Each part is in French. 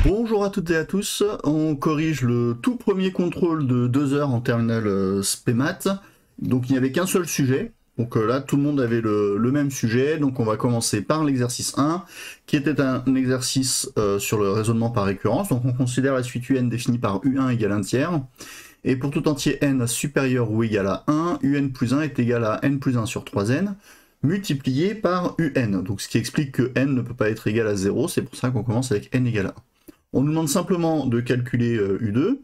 Bonjour à toutes et à tous, on corrige le tout premier contrôle de 2 heures en terminale SPEMAT. Donc il n'y avait qu'un seul sujet, donc là tout le monde avait le même sujet, donc on va commencer par l'exercice 1, qui était un exercice sur le raisonnement par récurrence. Donc on considère la suite UN définie par UN égale 1 tiers, et pour tout entier n supérieur ou égal à 1, UN plus 1 est égal à n plus 1 sur 3n, multiplié par UN. Donc ce qui explique que n ne peut pas être égal à 0, c'est pour ça qu'on commence avec n égale à 1. On nous demande simplement de calculer U2.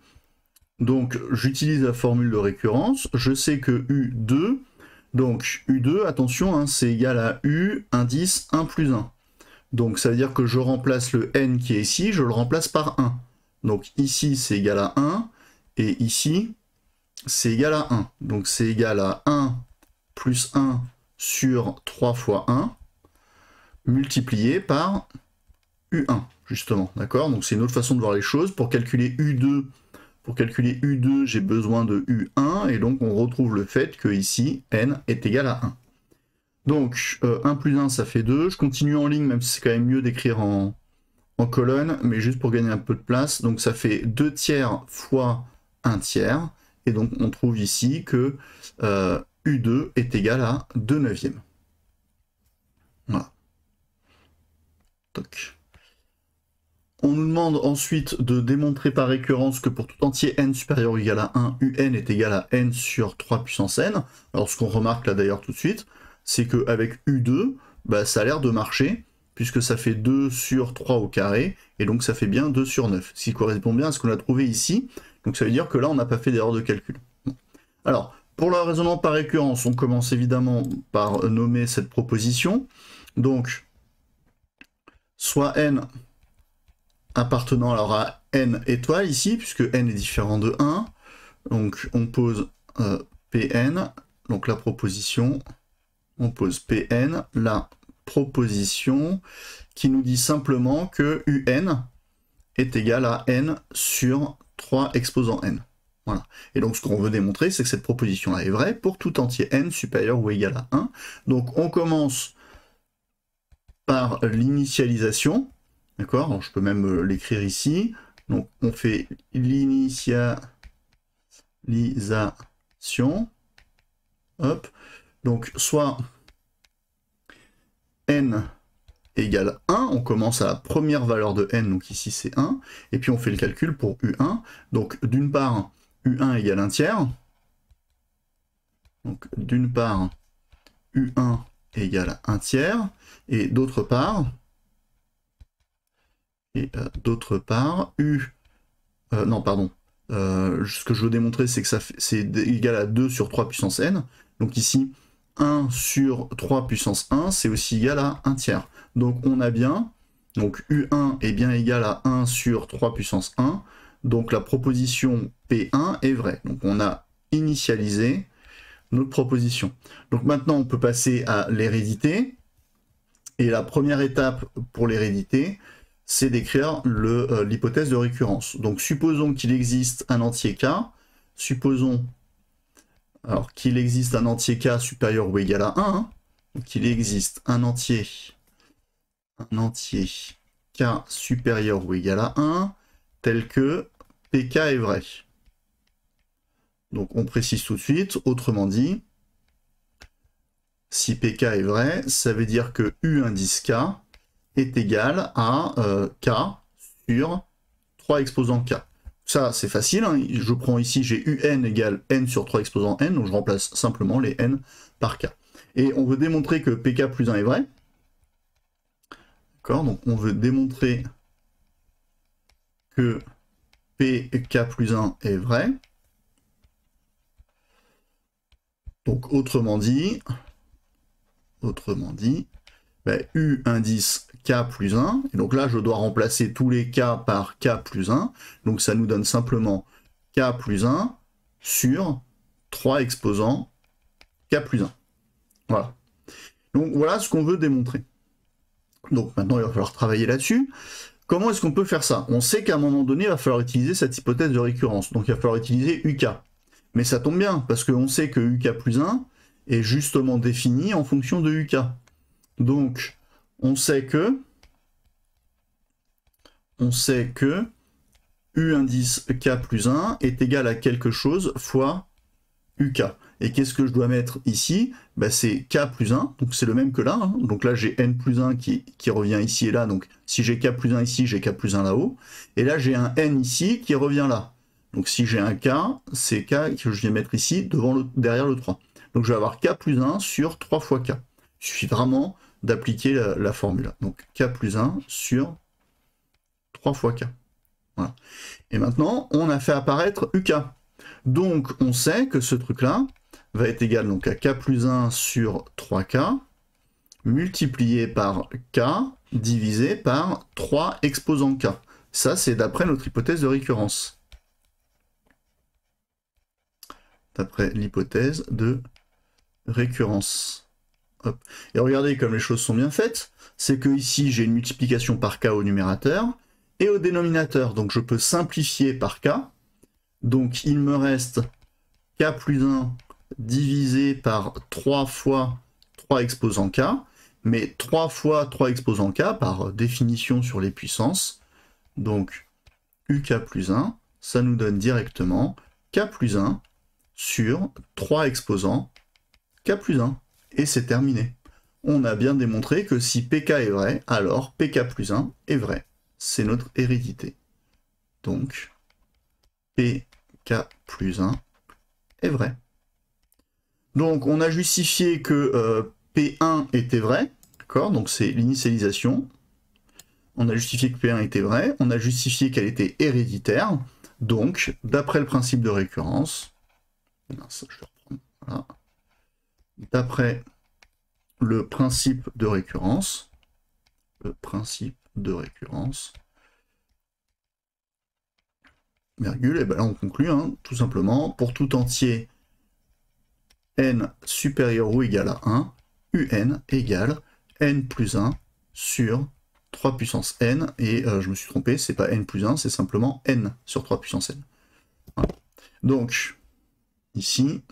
Donc j'utilise la formule de récurrence. Je sais que U2, donc U2, attention, hein, c'est égal à U indice 1 plus 1. Donc ça veut dire que je remplace le n qui est ici, je le remplace par 1. Donc ici c'est égal à 1, et ici c'est égal à 1. Donc c'est égal à 1 plus 1 sur 3 fois 1, multiplié par U1, justement, d'accord? Donc c'est une autre façon de voir les choses. Pour calculer U2, j'ai besoin de U1, et donc on retrouve le fait que ici, n est égal à 1. Donc 1 plus 1, ça fait 2. Je continue en ligne, même si c'est quand même mieux d'écrire en colonne, mais juste pour gagner un peu de place. Donc ça fait 2 tiers fois 1 tiers, et donc on trouve ici que U2 est égal à 2 neuvièmes. Voilà. Toc. On nous demande ensuite de démontrer par récurrence que pour tout entier n supérieur ou égal à 1, un est égal à n sur 3 puissance n. Alors ce qu'on remarque là d'ailleurs tout de suite, c'est qu'avec U2, bah, ça a l'air de marcher, puisque ça fait 2 sur 3 au carré, et donc ça fait bien 2 sur 9, ce qui correspond bien à ce qu'on a trouvé ici. Donc ça veut dire que là, on n'a pas fait d'erreur de calcul. Alors, pour le raisonnement par récurrence, on commence évidemment par nommer cette proposition. Donc, soit n appartenant alors à n étoiles ici, puisque n est différent de 1. Donc on pose Pn, donc la proposition, on pose Pn, la proposition qui nous dit simplement que Un est égal à n sur 3 exposant n. Voilà. Et donc ce qu'on veut démontrer, c'est que cette proposition-là est vraie pour tout entier n supérieur ou égal à 1. Donc on commence par l'initialisation. D'accord, je peux même l'écrire ici. Donc on fait l'initialisation. Hop. Donc soit n égale 1, on commence à la première valeur de n, donc ici c'est 1, et puis on fait le calcul pour U1. Donc d'une part, U1 égale 1 tiers. Donc d'une part, U1 égale 1 tiers, et d'autre part, ce que je veux démontrer, c'est que c'est égal à 2 sur 3 puissance n. Donc ici, 1 sur 3 puissance 1, c'est aussi égal à 1 tiers. Donc on a bien, donc U1 est bien égal à 1 sur 3 puissance 1. Donc la proposition P1 est vraie. Donc on a initialisé notre proposition. Donc maintenant, on peut passer à l'hérédité. Et la première étape pour l'hérédité, c'est d'écrire l'hypothèse de récurrence. Donc supposons qu'il existe un entier k, supposons qu'il existe un entier k supérieur ou égal à 1, hein, qu'il existe un entier k supérieur ou égal à 1, tel que pk est vrai. Donc on précise tout de suite, autrement dit, si pk est vrai, ça veut dire que u indice k est égal à k sur 3 exposants k. Ça, c'est facile, hein. Je prends ici, j'ai un égale n sur 3 exposants n, donc je remplace simplement les n par k. Et on veut démontrer que pk plus 1 est vrai. D'accord, donc on veut démontrer que pk plus 1 est vrai. Donc autrement dit, ben, U indice K plus 1, et donc là je dois remplacer tous les K par K plus 1, donc ça nous donne simplement K plus 1 sur 3 exposants K plus 1. Voilà. Donc voilà ce qu'on veut démontrer. Donc maintenant il va falloir travailler là-dessus. Comment est-ce qu'on peut faire ça? On sait qu'à un moment donné, il va falloir utiliser cette hypothèse de récurrence, donc il va falloir utiliser UK. Mais ça tombe bien, parce qu'on sait que UK plus 1 est justement défini en fonction de UK. Donc, on sait que on sait que U indice K plus 1 est égal à quelque chose fois UK. Et qu'est-ce que je dois mettre ici? Bah, c'est K plus 1, donc c'est le même que là. Hein. Donc là, j'ai N plus 1 qui revient ici et là. Donc si j'ai K plus 1 ici, j'ai K plus 1 là-haut. Et là, j'ai un N ici qui revient là. Donc si j'ai un K, c'est K que je vais mettre ici derrière le 3. Donc je vais avoir K plus 1 sur 3 fois K. Il suffit vraiment d'appliquer la formule. Donc K plus 1 sur 3 fois K. Voilà. Et maintenant, on a fait apparaître UK. Donc on sait que ce truc-là va être égal donc, à K plus 1 sur 3K multiplié par K divisé par 3 exposant K. Ça, c'est d'après notre hypothèse de récurrence. D'après l'hypothèse de récurrence. Hop. Et regardez comme les choses sont bien faites. C'est que ici, j'ai une multiplication par K au numérateur et au dénominateur. Donc je peux simplifier par K. Donc il me reste K plus 1 divisé par 3 fois 3 exposant K. Mais 3 fois 3 exposant K, par définition sur les puissances, donc UK plus 1, ça nous donne directement K plus 1 sur 3 exposants K plus 1. Et c'est terminé. On a bien démontré que si PK est vrai, alors PK plus 1 est vrai. C'est notre hérédité. Donc, PK plus 1 est vrai. Donc, on a justifié que P1 était vrai. D'accord? Donc, c'est l'initialisation. On a justifié que P1 était vrai. On a justifié qu'elle était héréditaire. Donc, d'après le principe de récurrence, ça, je vais reprendre, voilà. D'après le principe de récurrence, virgule, et ben là on conclut, hein, tout simplement, pour tout entier n supérieur ou égal à 1, un égale n plus 1 sur 3 puissance n, et je me suis trompé, c'est pas n plus 1, c'est simplement n sur 3 puissance n. Voilà. Donc, ici,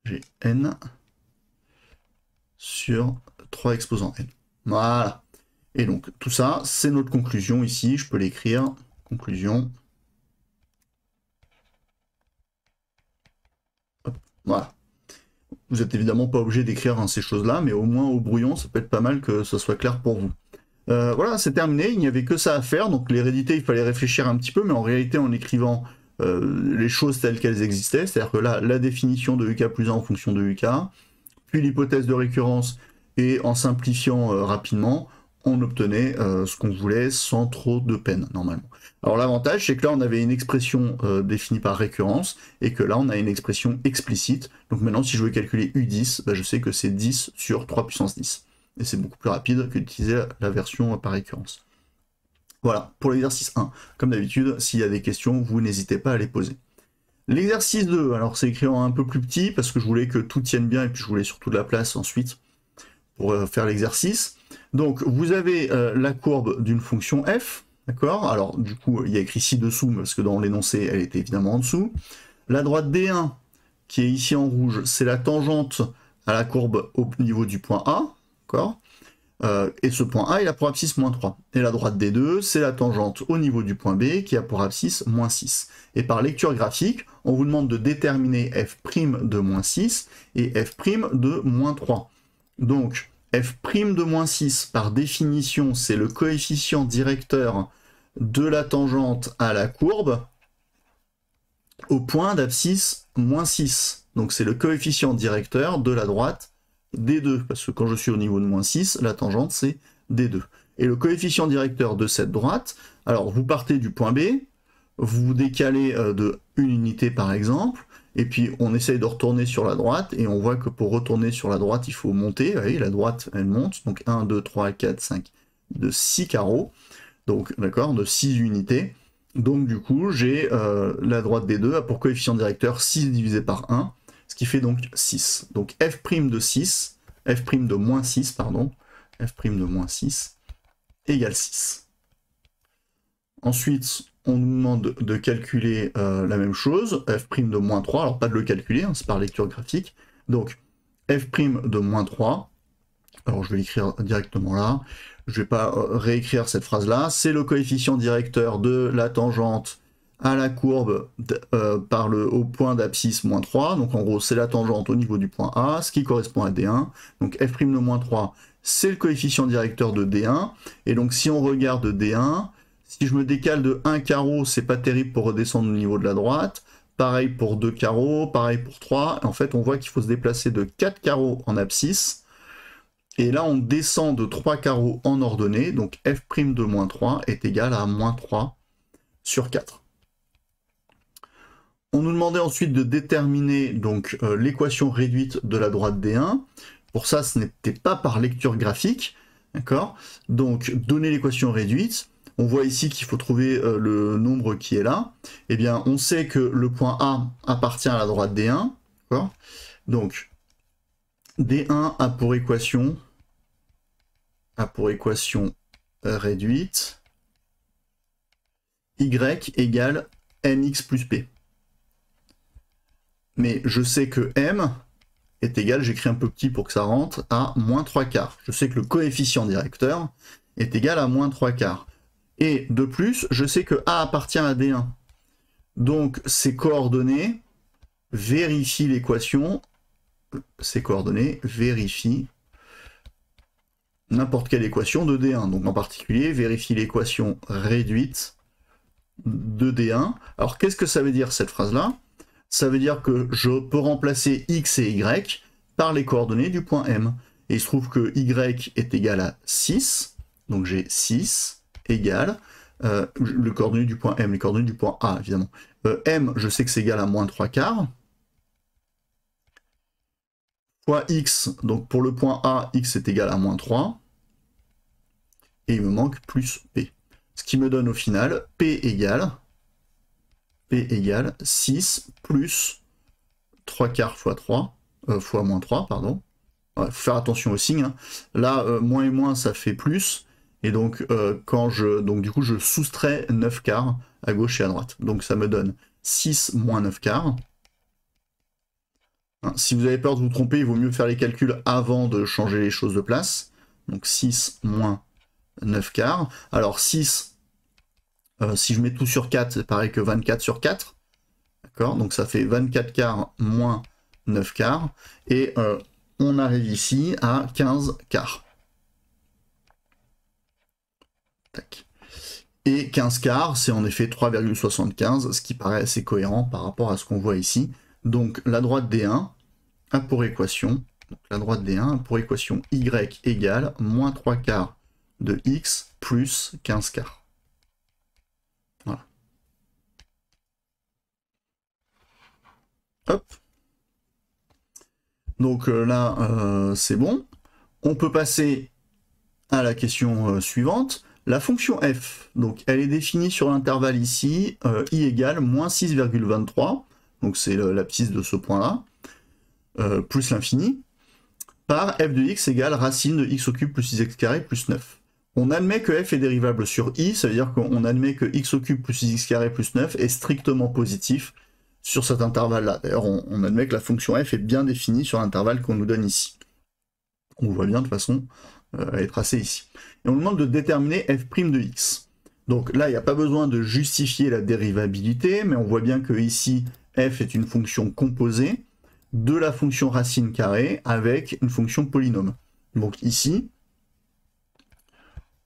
j'ai n sur 3 exposants n. Voilà. Et donc, tout ça, c'est notre conclusion ici. Je peux l'écrire. Conclusion. Hop. Voilà. Vous n'êtes évidemment pas obligé d'écrire hein, ces choses-là, mais au moins au brouillon, ça peut être pas mal que ça soit clair pour vous. Voilà, c'est terminé. Il n'y avait que ça à faire. Donc, l'hérédité, il fallait réfléchir un petit peu, mais en réalité, en écrivant les choses telles qu'elles existaient, c'est-à-dire que là, la définition de UK plus 1 en fonction de UK, puis l'hypothèse de récurrence, et en simplifiant rapidement, on obtenait ce qu'on voulait sans trop de peine, normalement. Alors l'avantage, c'est que là, on avait une expression définie par récurrence, et que là, on a une expression explicite. Donc maintenant, si je veux calculer U10, bah, je sais que c'est 10 sur 3 puissance 10. Et c'est beaucoup plus rapide que d'utiliser la version par récurrence. Voilà, pour l'exercice 1. Comme d'habitude, s'il y a des questions, vous n'hésitez pas à les poser. L'exercice 2, alors c'est écrit en un peu plus petit, parce que je voulais que tout tienne bien, et puis je voulais surtout de la place ensuite pour faire l'exercice. Donc, vous avez la courbe d'une fonction f, d'accord? Alors, du coup, il y a écrit ci-dessous, parce que dans l'énoncé, elle était évidemment en dessous. La droite D1, qui est ici en rouge, c'est la tangente à la courbe au niveau du point A, d'accord? Et ce point A, il a pour abscisse moins 3. Et la droite D2, c'est la tangente au niveau du point B, qui a pour abscisse moins 6. Et par lecture graphique, on vous demande de déterminer f' de moins 6 et f' de moins 3. Donc, f' de moins 6, par définition, c'est le coefficient directeur de la tangente à la courbe au point d'abscisse moins 6. Donc, c'est le coefficient directeur de la droite D2, parce que quand je suis au niveau de moins 6, la tangente, c'est D2. Et le coefficient directeur de cette droite, alors, vous partez du point B, vous décalez de une unité, par exemple, et puis on essaye de retourner sur la droite, et on voit que pour retourner sur la droite, il faut monter. Vous voyez, la droite, elle monte. Donc 1, 2, 3, 4, 5, de 6 carreaux. Donc, d'accord, de 6 unités. Donc du coup, j'ai la droite des deux a pour coefficient directeur 6 divisé par 1, ce qui fait donc 6. Donc f' de 6, f' de moins 6, pardon, f' de moins 6 égale 6. Ensuite, on nous demande de calculer la même chose, f' de moins 3, alors pas de le calculer, hein, c'est par lecture graphique. Donc, f' de moins 3, alors je vais l'écrire directement là, je vais pas réécrire cette phrase-là, c'est le coefficient directeur de la tangente à la courbe au point d'abscisse moins 3, donc en gros c'est la tangente au niveau du point A, ce qui correspond à D1, donc f' de moins 3, c'est le coefficient directeur de D1, et donc si on regarde D1, si je me décale de 1 carreau, c'est pas terrible pour redescendre au niveau de la droite, pareil pour 2 carreaux, pareil pour 3, en fait on voit qu'il faut se déplacer de 4 carreaux en abscisse, et là on descend de 3 carreaux en ordonnée, donc f' de moins 3 est égal à moins 3 sur 4. On nous demandait ensuite de déterminer donc l'équation réduite de la droite D1. Pour ça, ce n'était pas par lecture graphique, d'accord? Donc, donner l'équation réduite, on voit ici qu'il faut trouver le nombre qui est là. Eh bien, on sait que le point A appartient à la droite D1, d'accord? Donc, D1 a pour équation réduite y égale mx plus p. Mais je sais que m est égal, j'écris un peu petit pour que ça rentre, à moins 3 quarts. Je sais que le coefficient directeur est égal à moins 3 quarts. Et de plus, je sais que A appartient à D1. Donc ces coordonnées vérifient l'équation, vérifient n'importe quelle équation de D1. Donc en particulier, vérifie l'équation réduite de D1. Alors qu'est-ce que ça veut dire cette phrase-là? Ça veut dire que je peux remplacer x et y par les coordonnées du point M. Et il se trouve que y est égal à 6, donc j'ai 6 égale, le coordonnées du point M, les coordonnées du point A évidemment. M, je sais que c'est égal à moins 3 quarts, fois x, donc pour le point A, x est égal à moins 3, et il me manque plus P. Ce qui me donne au final P égale 6 plus 3 quarts fois 3, fois moins 3, pardon. Ouais, faut faire attention au signe. Hein. Là, moins et moins, ça fait plus. Et donc, du coup, je soustrais 9 quarts à gauche et à droite. Donc, ça me donne 6 moins 9 quarts. Hein, si vous avez peur de vous tromper, il vaut mieux faire les calculs avant de changer les choses de place. Donc, 6 moins 9 quarts. Alors, 6... si je mets tout sur 4, c'est pareil que 24 sur 4. D'accord? Donc ça fait 24 quarts moins 9 quarts. Et on arrive ici à 15 quarts. Tac. Et 15 quarts, c'est en effet 3,75, ce qui paraît assez cohérent par rapport à ce qu'on voit ici. Donc la droite D1 a pour équation, y égale moins 3 quarts de x plus 15 quarts. Voilà. Hop. Donc là, c'est bon. On peut passer à la question suivante. La fonction f, donc elle est définie sur l'intervalle ici, i égale moins 6,23, donc c'est l'abscisse de ce point-là, plus l'infini, par f de x égale racine de x au cube plus 6x carré plus 9. On admet que f est dérivable sur i, ça veut dire qu'on admet que x au cube plus 6x carré plus 9 est strictement positif sur cet intervalle-là. D'ailleurs, on admet que la fonction f est bien définie sur l'intervalle qu'on nous donne ici. On voit bien de toute façon, elle est tracée ici. Et on nous demande de déterminer f' de x. Donc là, il n'y a pas besoin de justifier la dérivabilité, mais on voit bien que ici, f est une fonction composée de la fonction racine carrée avec une fonction polynôme. Donc ici,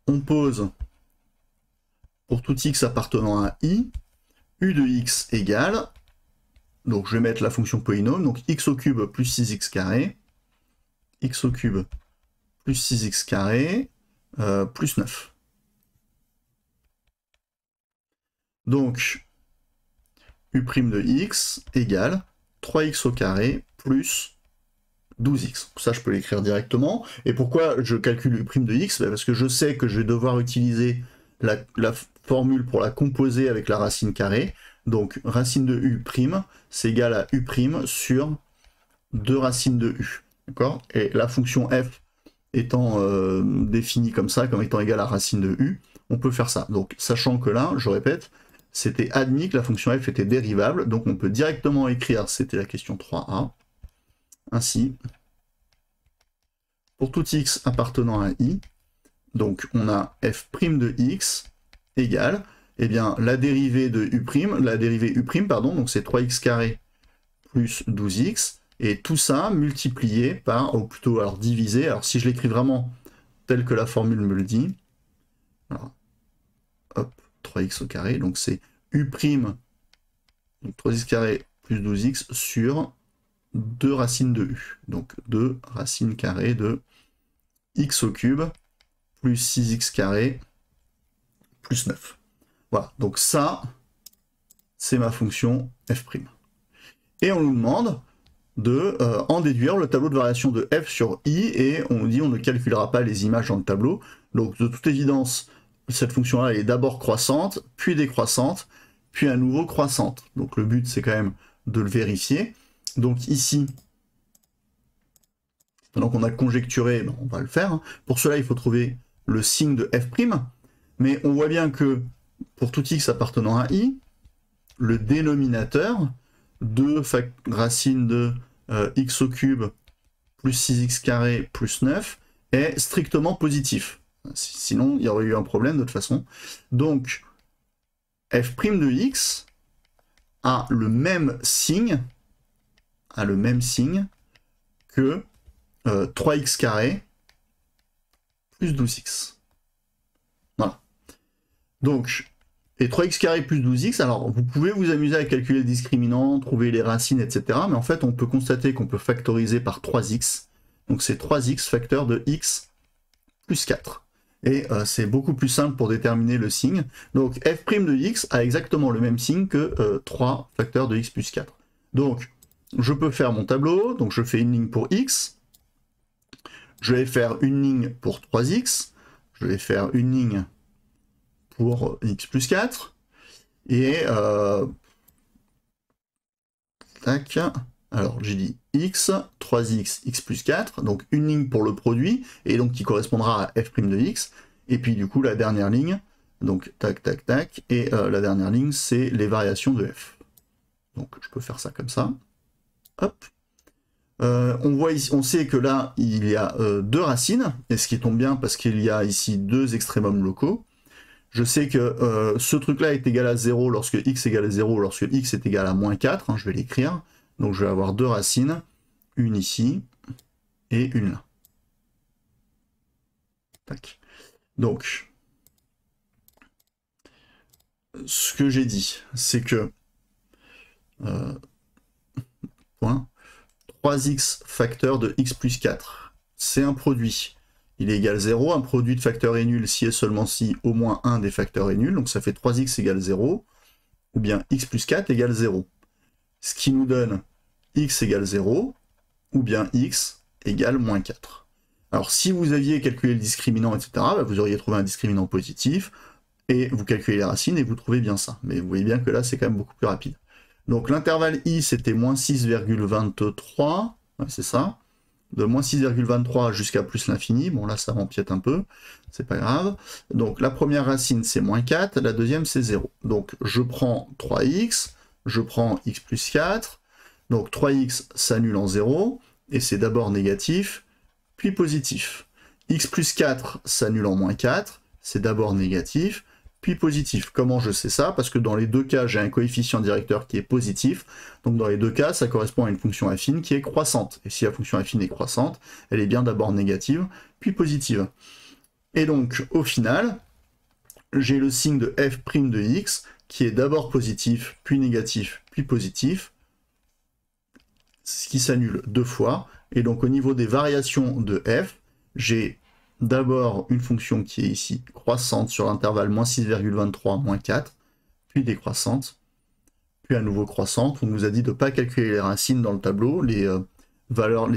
on pose pour tout x appartenant à i, u de x égale, donc je vais mettre la fonction polynôme, donc x au cube plus 6x carré, x au cube plus 6x carré, plus 9. Donc, u' de x égale 3x au carré plus 12x. Ça, je peux l'écrire directement. Et pourquoi je calcule u' de x? Parce que je sais que je vais devoir utiliser la formule pour la composer avec la racine carrée. Donc, racine de u', c'est égal à u' sur 2 racines de u. D'accord? Et la fonction f étant définie comme ça, comme étant égale à racine de u, on peut faire ça. Donc, sachant que là, je répète, c'était admis que la fonction f était dérivable, donc on peut directement écrire, c'était la question 3a, ainsi, pour tout x appartenant à i, donc on a f' de x égale, eh bien, la dérivée de u', pardon, donc c'est 3x carré plus 12x, et tout ça multiplié par, ou plutôt alors divisé, alors si je l'écris vraiment tel que la formule me le dit, alors, hop, 3x au carré, donc c'est u', donc 3x carré plus 12x sur 2 racines de u, donc 2 racines carrées de x au cube plus 6x carré plus 9. Voilà, donc ça, c'est ma fonction f'. Et on nous demande de en déduire le tableau de variation de f sur i, et on nous dit on ne calculera pas les images dans le tableau. Donc de toute évidence, cette fonction-là est d'abord croissante, puis décroissante, puis à nouveau croissante. Donc le but, c'est quand même de le vérifier. Donc ici, pendant qu'on a conjecturé, ben, on va le faire. Hein. Pour cela, il faut trouver le signe de f', mais on voit bien que pour tout x appartenant à i, le dénominateur de racine de x au cube plus 6x carré plus 9 est strictement positif. Sinon, il y aurait eu un problème de toute façon. Donc, f' de x a le même signe que 3x carré plus 12x. Voilà. Donc, et 3x carré plus 12x, alors vous pouvez vous amuser à calculer le discriminant, trouver les racines, etc. Mais en fait, on peut constater qu'on peut factoriser par 3x. Donc c'est 3x facteur de x plus 4. Et c'est beaucoup plus simple pour déterminer le signe. Donc f' de x a exactement le même signe que 3 facteur de x plus 4. Donc, je peux faire mon tableau. Donc je fais une ligne pour x. Je vais faire une ligne pour 3x. Je vais faire une ligne pour x plus 4, et tac, alors j'ai dit x, 3x, x plus 4, donc une ligne pour le produit, et donc qui correspondra à f' de x, et puis du coup la dernière ligne, donc tac, tac, tac, et la dernière ligne c'est les variations de f. Donc je peux faire ça comme ça, hop. On voit ici, on sait que là il y a deux racines, et ce qui tombe bien parce qu'il y a ici deux extrémums locaux. Je sais que ce truc-là est égal à 0 lorsque x égale à 0, lorsque x est égal à moins 4, hein, je vais l'écrire. Donc je vais avoir deux racines, une ici et une là. Tac. Donc, ce que j'ai dit, c'est que 3x facteur de x plus 4, c'est un produit. Il est égal à 0, un produit de facteur est nul si et seulement si au moins un des facteurs est nul, donc ça fait 3x égale 0, ou bien x plus 4 égale 0. Ce qui nous donne x égale 0, ou bien x égale moins 4. Alors si vous aviez calculé le discriminant, etc., bah, vous auriez trouvé un discriminant positif, et vous calculez les racines et vous trouvez bien ça. Mais vous voyez bien que là, c'est quand même beaucoup plus rapide. Donc l'intervalle i, c'était moins 6,23, ouais, c'est ça. De moins 6,23 jusqu'à plus l'infini. Bon, là, ça m'empiète un peu. C'est pas grave. Donc, la première racine, c'est moins 4. La deuxième, c'est 0. Donc, je prends 3x. Je prends x plus 4. Donc, 3x s'annule en 0. Et c'est d'abord négatif, puis positif. X plus 4 s'annule en moins 4. C'est d'abord négatif, puis positif. Comment je sais ça? Parce que dans les deux cas, j'ai un coefficient directeur qui est positif. Donc dans les deux cas, ça correspond à une fonction affine qui est croissante. Et si la fonction affine est croissante, elle est bien d'abord négative, puis positive. Et donc, au final, j'ai le signe de f' de x qui est d'abord positif, puis négatif, puis positif, ce qui s'annule deux fois. Et donc au niveau des variations de f, j'ai d'abord une fonction qui est ici croissante sur l'intervalle moins 6,23, moins 4, puis décroissante, puis à nouveau croissante. On nous a dit de ne pas calculer les racines dans le tableau, les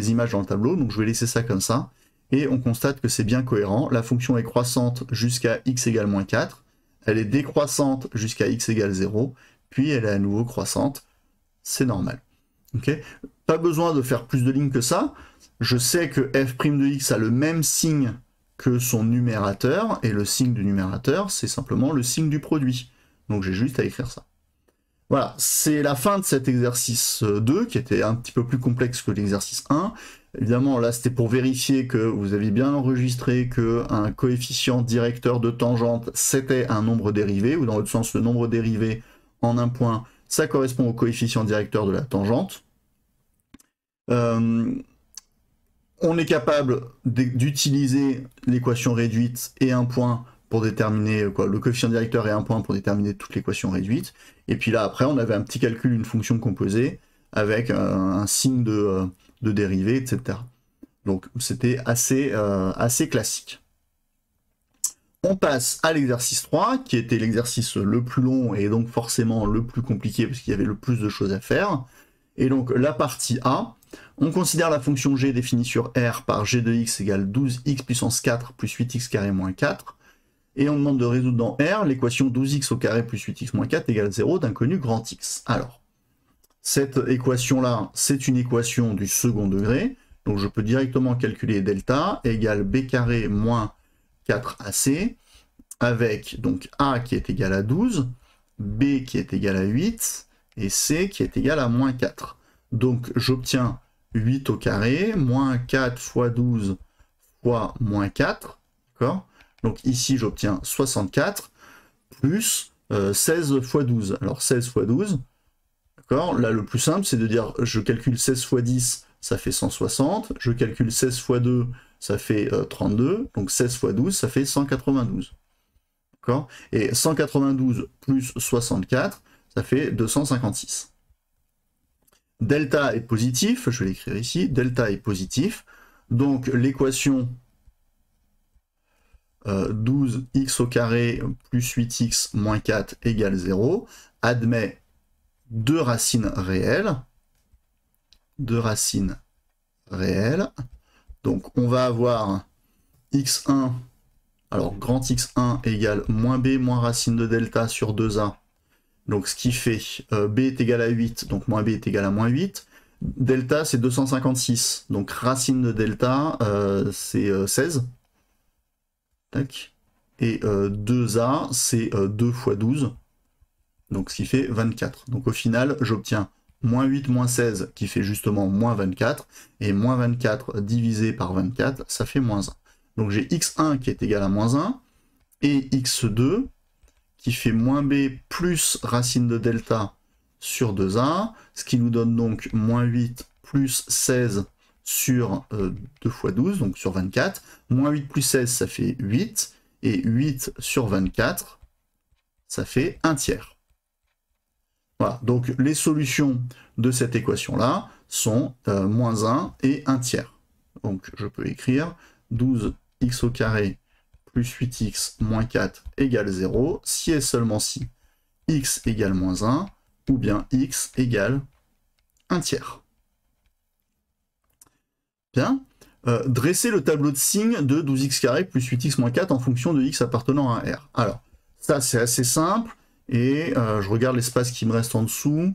images dans le tableau, donc je vais laisser ça comme ça. Et on constate que c'est bien cohérent. La fonction est croissante jusqu'à x égale moins 4, elle est décroissante jusqu'à x égale 0, puis elle est à nouveau croissante. C'est normal. Okay, pas besoin de faire plus de lignes que ça. Je sais que f' de x a le même signe que son numérateur, et le signe du numérateur, c'est simplement le signe du produit. Donc j'ai juste à écrire ça. Voilà, c'est la fin de cet exercice 2, qui était un petit peu plus complexe que l'exercice 1. Évidemment, là, c'était pour vérifier que vous aviez bien enregistré qu'un coefficient directeur de tangente, c'était un nombre dérivé, ou dans l'autre sens, le nombre dérivé en un point, ça correspond au coefficient directeur de la tangente. On est capable d'utiliser l'équation réduite et un point pour déterminer le coefficient directeur et un point pour déterminer toute l'équation réduite. Et puis là, après, on avait un petit calcul, une fonction composée, avec un signe de dérivée, etc. Donc c'était assez classique. On passe à l'exercice 3, qui était l'exercice le plus long et donc forcément le plus compliqué parce qu'il y avait le plus de choses à faire. Et donc la partie A, on considère la fonction g définie sur R par g de x égale 12x puissance 4 plus 8x carré moins 4. Et on demande de résoudre dans R l'équation 12x au carré plus 8x moins 4 égale 0 d'un connu grand X. Alors, cette équation-là, c'est une équation du second degré. Donc je peux directement calculer delta égale b carré moins 4ac, avec donc a qui est égal à 12, b qui est égal à 8, et c qui est égal à moins 4. Donc j'obtiens 8 au carré, moins 4 fois 12 fois moins 4, d'accord? Donc ici j'obtiens 64, plus 16 fois 12. Alors 16 fois 12, d'accord? Là le plus simple c'est de dire je calcule 16 fois 10, ça fait 160, je calcule 16 fois 2, ça fait 32, donc 16 fois 12, ça fait 192. D'accord? Et 192 plus 64, ça fait 256. Delta est positif, je vais l'écrire ici, delta est positif, donc l'équation 12x au carré plus 8x moins 4 égale 0 admet deux racines réelles. Donc on va avoir x1, alors grand x1 égale moins b moins racine de delta sur 2a. Donc ce qui fait b est égal à 8, donc moins b est égal à moins 8. Delta c'est 256, donc racine de delta c'est 16. Tac. Et 2a c'est 2 fois 12, donc ce qui fait 24. Donc au final j'obtiens moins 8 moins 16 qui fait justement moins 24, et moins 24 divisé par 24, ça fait moins 1. Donc j'ai x1 qui est égal à moins 1, et x2 qui fait moins b plus racine de delta sur 2a, ce qui nous donne donc moins 8 plus 16 sur 2 fois 12, donc sur 24. Moins 8 plus 16, ça fait 8, et 8 sur 24, ça fait 1 tiers. Voilà, donc les solutions de cette équation-là sont moins 1 et 1 tiers. Donc je peux écrire 12x au carré plus 8x moins 4 égale 0, si et seulement si x égale moins 1, ou bien x égale 1 tiers. Bien. Dresser le tableau de signes de 12x carré plus 8x moins 4 en fonction de x appartenant à R. Alors, ça c'est assez simple, et je regarde l'espace qui me reste en dessous.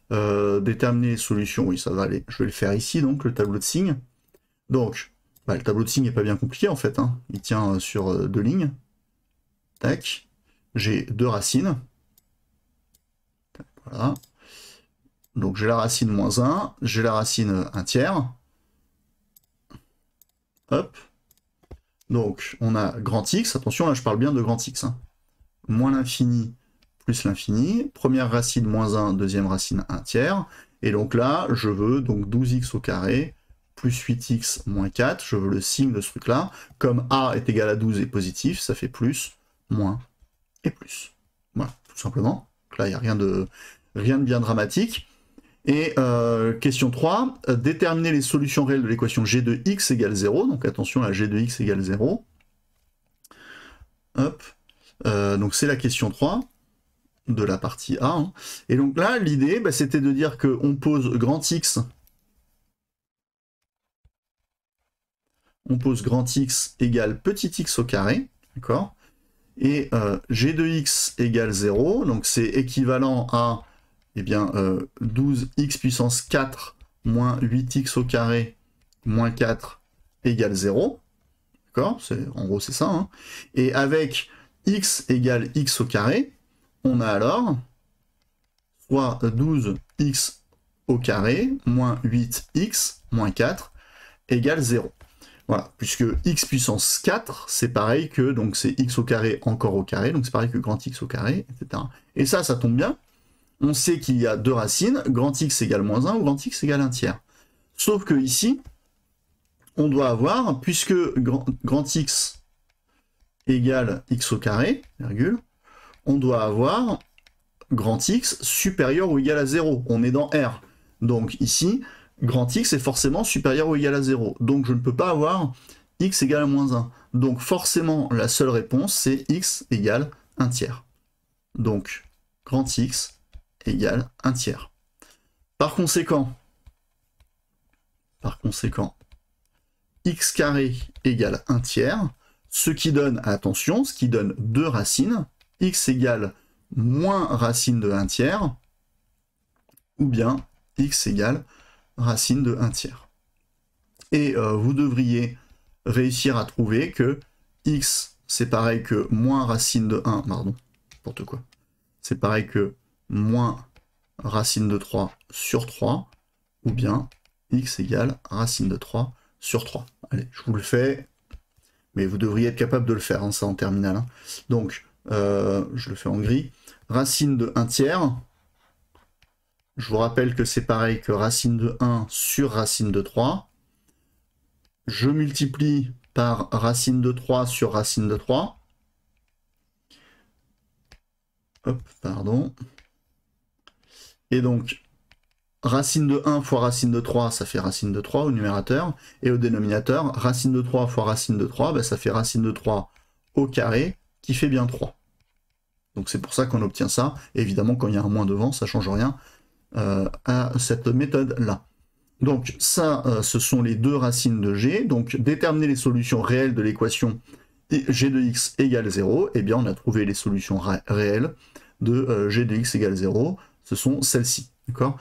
Déterminer les solutions, oui ça va aller. Je vais le faire ici, donc le tableau de signes. Donc, le tableau de signes n'est pas bien compliqué en fait, hein. Il tient sur 2 lignes. Tac. J'ai 2 racines. Tac, voilà. Donc j'ai la racine moins 1, j'ai la racine 1 tiers. Hop. Donc on a grand X, attention là je parle bien de grand X, hein. Moins l'infini plus l'infini, première racine moins 1, deuxième racine 1 tiers, et donc là je veux donc 12x au carré plus 8x moins 4, je veux le signe de ce truc là, comme a est égal à 12 et positif, ça fait plus, moins et plus. Voilà, tout simplement. Donc là il n'y a rien de bien dramatique. Et question 3, déterminer les solutions réelles de l'équation g de x égale 0, donc attention à g de x égale 0. Hop. Donc c'est la question 3 de la partie A. Hein. Et donc là, l'idée, c'était de dire qu'on pose grand X. On pose grand X égale petit x au carré, d'accord? Et g de x égale 0, donc c'est équivalent à 12x puissance 4 moins 8x au carré moins 4 égale 0. D'accord? En gros, c'est ça. Hein. Et avec x égale x au carré, on a alors soit 12x au carré moins 8x moins 4. égale 0. Voilà, puisque x puissance 4, c'est pareil que, donc c'est x au carré encore au carré, donc c'est pareil que grand X au carré, etc. Et ça tombe bien, on sait qu'il y a deux racines, grand X égale moins 1 ou grand X égale 1 tiers. Sauf que ici, on doit avoir, puisque grand X égale x au carré, virgule, on doit avoir grand X supérieur ou égal à 0. On est dans R. Donc ici, grand X est forcément supérieur ou égal à 0. Donc je ne peux pas avoir x égale à moins 1. Donc forcément, la seule réponse, c'est x égale 1 tiers. Donc grand X égale 1 tiers. Par conséquent, x carré égale 1 tiers, ce qui donne, attention, ce qui donne deux racines, x égale moins racine de 1 tiers, ou bien x égale racine de 1 tiers. Et vous devriez réussir à trouver que x, c'est pareil que moins racine de 1, pardon, n'importe quoi, c'est pareil que moins racine de 3 sur 3, ou bien x égale racine de 3 sur 3. Allez, je vous le fais, mais vous devriez être capable de le faire, hein, ça en terminale. Hein. Donc, je le fais en gris. Racine de 1 tiers, je vous rappelle que c'est pareil que racine de 1 sur racine de 3. Je multiplie par racine de 3 sur racine de 3. Hop, pardon. Et donc, racine de 1 fois racine de 3, ça fait racine de 3 au numérateur. Et au dénominateur, racine de 3 fois racine de 3, ben ça fait racine de 3 au carré, qui fait bien 3. Donc c'est pour ça qu'on obtient ça. Et évidemment, quand il y a un moins devant, ça ne change rien à cette méthode-là. Donc ça, ce sont les deux racines de g. Donc déterminer les solutions réelles de l'équation g de x égale 0, eh bien on a trouvé les solutions réelles de g de x égale 0. Ce sont celles-ci. D'accord.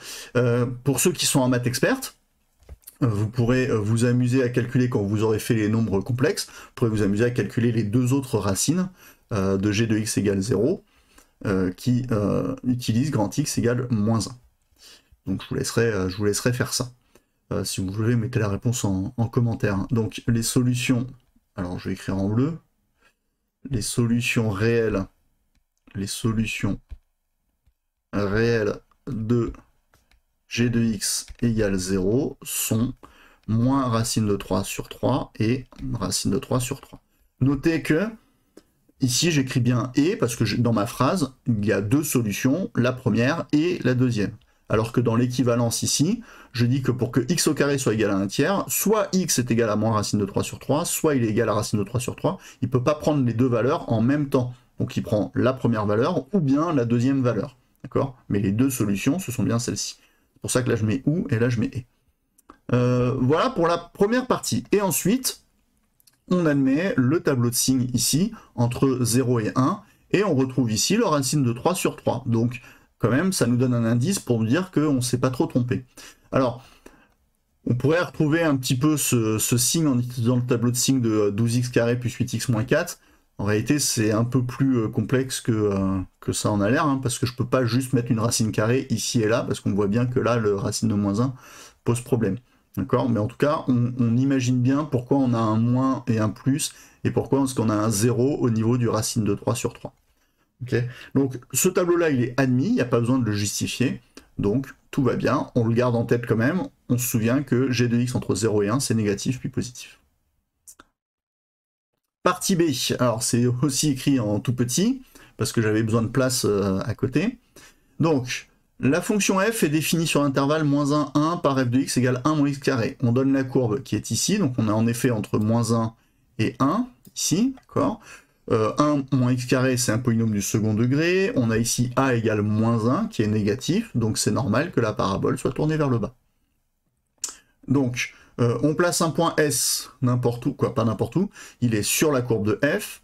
Pour ceux qui sont en maths experte, vous pourrez vous amuser à calculer, quand vous aurez fait les nombres complexes, vous pourrez vous amuser à calculer les deux autres racines de g de x égale 0, qui utilisent grand X égale moins 1. Donc je vous laisserai faire ça. Si vous voulez, mettez la réponse en commentaire. Donc les solutions, alors je vais écrire en bleu, les solutions réelles de g de x égale 0 sont moins racine de 3 sur 3 et racine de 3 sur 3. Notez que ici j'écris bien et parce que dans ma phrase il y a deux solutions, la première et la deuxième. Alors que dans l'équivalence ici, je dis que pour que x au carré soit égal à 1 tiers, soit x est égal à moins racine de 3 sur 3, soit il est égal à racine de 3 sur 3. Il ne peut pas prendre les deux valeurs en même temps. Donc il prend la première valeur ou bien la deuxième valeur. D'accord? Mais les deux solutions, ce sont bien celles-ci. C'est pour ça que là je mets ou et là je mets et. Voilà pour la première partie. Et ensuite, on admet le tableau de signes ici, entre 0 et 1, et on retrouve ici le racine de 3 sur 3. Donc, quand même, ça nous donne un indice pour nous dire qu'on ne s'est pas trop trompé. Alors, on pourrait retrouver un petit peu ce signe en utilisant le tableau de signes de 12x carré plus 8x moins 4. En réalité, c'est un peu plus complexe que ça en a l'air, hein, parce que je ne peux pas juste mettre une racine carrée ici et là, parce qu'on voit bien que là, le racine de moins 1 pose problème. D'accord? Mais en tout cas, on imagine bien pourquoi on a un moins et un plus, et pourquoi est-ce qu'on a un 0 au niveau du racine de 3 sur 3. Okay. Donc ce tableau-là, il est admis, il n'y a pas besoin de le justifier, donc tout va bien, on le garde en tête quand même, on se souvient que g de x entre 0 et 1, c'est négatif puis positif. Partie B, alors c'est aussi écrit en tout petit, parce que j'avais besoin de place à côté. Donc, la fonction f est définie sur l'intervalle moins 1, 1 par f de x égale 1 moins x carré. On donne la courbe qui est ici, donc on est en effet entre moins 1 et 1, ici, d'accord. 1 moins x carré, c'est un polynôme du second degré. On a ici a égale moins 1, qui est négatif, donc c'est normal que la parabole soit tournée vers le bas. Donc, on place un point S n'importe où, quoi, pas n'importe où, il est sur la courbe de f,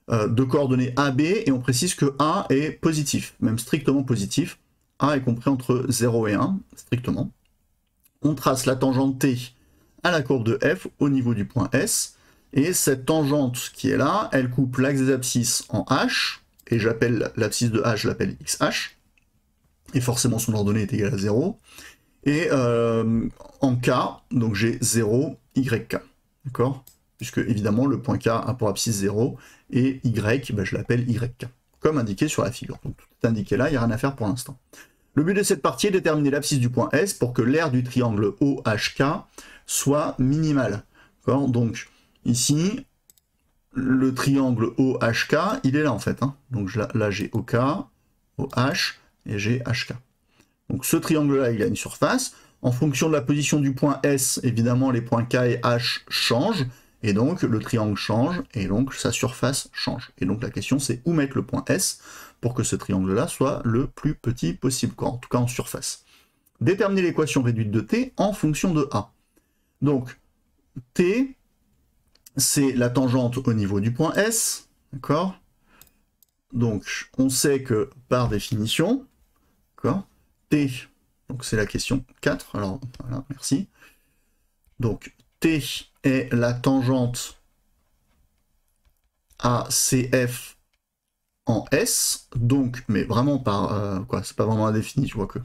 de coordonnées AB, et on précise que A est positif, même strictement positif. A est compris entre 0 et 1, strictement. On trace la tangente T à la courbe de f au niveau du point S, et cette tangente qui est là, elle coupe l'axe des abscisses en H, et j'appelle l'abscisse de H, je l'appelle XH, et forcément son ordonnée est égale à 0. Et en K, donc j'ai 0, YK. D'accord? Puisque évidemment le point K a pour abscisse 0, et Y, bah, je l'appelle YK. Comme indiqué sur la figure. Donc tout est indiqué là, il n'y a rien à faire pour l'instant. Le but de cette partie est de déterminer l'abscisse du point S pour que l'aire du triangle OHK soit minimale. Donc ici, le triangle OHK, il est là en fait. Hein. Donc là j'ai OK, OH, et j'ai HK. Donc ce triangle-là, il a une surface. En fonction de la position du point S, évidemment, les points K et H changent. Et donc, le triangle change, et donc sa surface change. Et donc la question, c'est où mettre le point S pour que ce triangle-là soit le plus petit possible, quoi, en tout cas en surface. Déterminer l'équation réduite de T en fonction de A. Donc, T, c'est la tangente au niveau du point S, d'accord? Donc, on sait que, par définition, d'accord, T, donc c'est la question 4, alors voilà, merci. Donc, T est la tangente à CF en S, donc, mais vraiment par, quoi, c'est pas vraiment indéfini, tu vois que.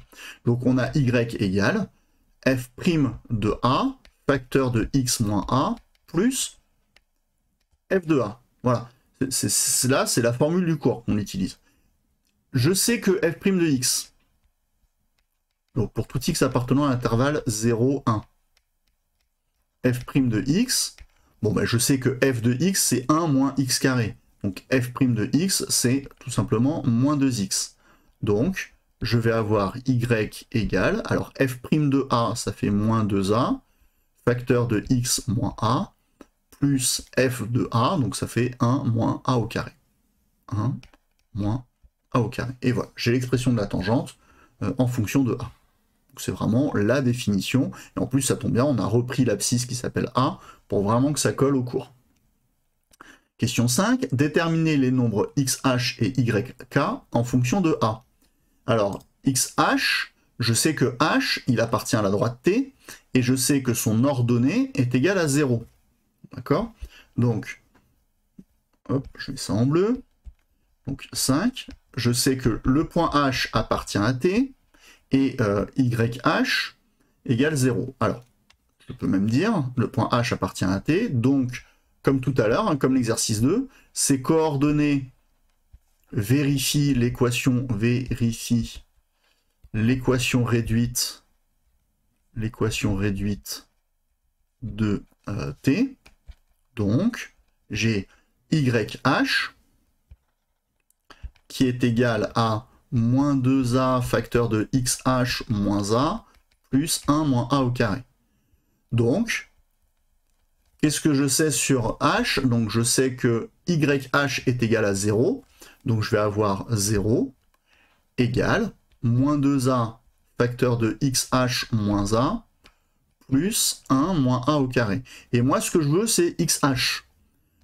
Donc, on a Y égale F' de A, facteur de X moins A, plus F de A. Voilà. Là, c'est la formule du cours qu'on utilise. Je sais que F' de X, donc pour tout X appartenant à l'intervalle 0, 1, F' de X, bon ben je sais que F de X c'est 1 moins X carré. Donc F' de X c'est tout simplement moins 2X. Donc je vais avoir Y égale, alors F' de A ça fait moins 2A, facteur de X moins A, plus F de A, donc ça fait 1 moins A au carré. 1 moins A au carré. Et voilà, j'ai l'expression de la tangente en fonction de A. C'est vraiment la définition. Et en plus, ça tombe bien, on a repris l'abscisse qui s'appelle A pour vraiment que ça colle au cours. Question 5. Déterminer les nombres XH et YK en fonction de A. Alors, XH, je sais que H, il appartient à la droite T, et je sais que son ordonnée est égale à 0. D'accord? Donc, hop, je mets ça en bleu. Donc 5. Je sais que le point H appartient à T, et YH égale 0. Alors, je peux même dire, le point H appartient à T, donc, comme tout à l'heure, hein, comme l'exercice 2, ces coordonnées vérifient l'équation réduite de T. Donc, j'ai YH qui est égal à moins 2A facteur de XH moins A plus 1 moins A au carré. Donc, qu'est-ce que je sais sur H? Donc, je sais que YH est égal à 0. Donc, je vais avoir 0 égale moins 2A facteur de XH moins A plus 1 moins A au carré. Et moi, ce que je veux, c'est XH.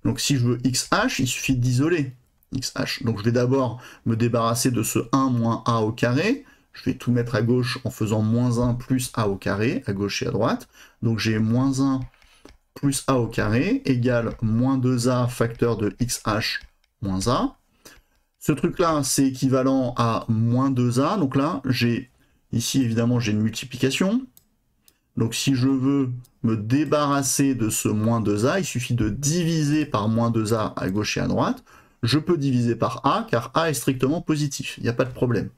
Donc, si je veux XH, il suffit d'isoler XH. Donc je vais d'abord me débarrasser de ce 1 moins A au carré. Je vais tout mettre à gauche en faisant moins 1 plus A au carré, à gauche et à droite. Donc j'ai moins 1 plus A au carré égale moins 2A facteur de XH moins A. Ce truc-là, c'est équivalent à moins 2A. Donc là, ici évidemment, j'ai une multiplication. Donc si je veux me débarrasser de ce moins 2A, il suffit de diviser par moins 2A à gauche et à droite. Je peux diviser par A, car A est strictement positif, il n'y a pas de problème.